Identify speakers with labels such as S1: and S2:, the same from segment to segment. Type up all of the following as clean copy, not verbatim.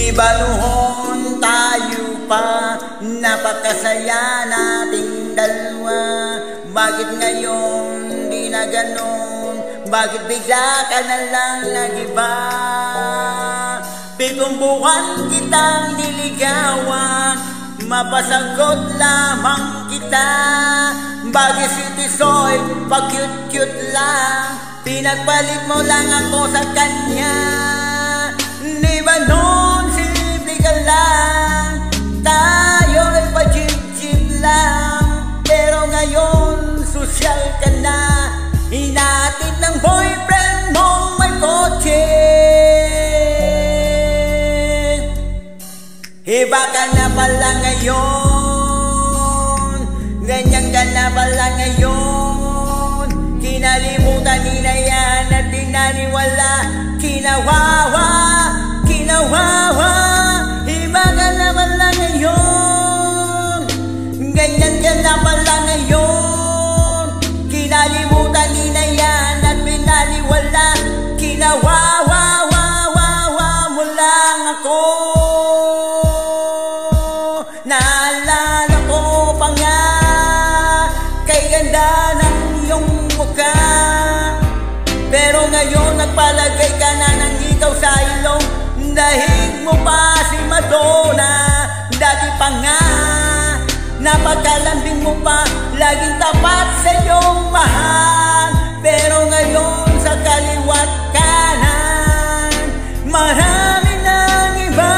S1: Di ba noon tayo pa napakasaya nating dalawa? Bakit ngayon di na ganon? Bakit bigla ka na lang nag-iba? Pitong buwan kitang niligawan, mapasagot lamang kita. Bakit si Tisoy pag-cute-cute lang, pinagpalit mo lang ako sa kanya? Di ba noon simple ka lang, tayo ay pa-jeep-jeep lang, pero ngayon sosyal ka na, hinatid ng boyfriend mong may kotse. Iba ka na pala ngayon, ganyan ka na pala ngayon. Kinalimutan nila yan at dinaniwala, kinawawa, kinawawa. Iba ka na pala ngayon, ganyan ka na pala ngayon. Kinalimutan nila yan at binaliwala, kinawawa, wawawa mo lang ako. Naalala ko pa nga, kay ganda ng iyong mukha, pero ngayon nagpalagay ka na ng ikaw sa ilong. Dahig mo pa si Madonna, dati pa nga napakalambing mo pa, laging tapat sa iyong mahal. Pero ngayon sa kaliwat kanan, marami nang iba.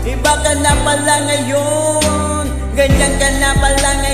S1: Iba ka na pala ngayon, ganyan ka na pala ngayon.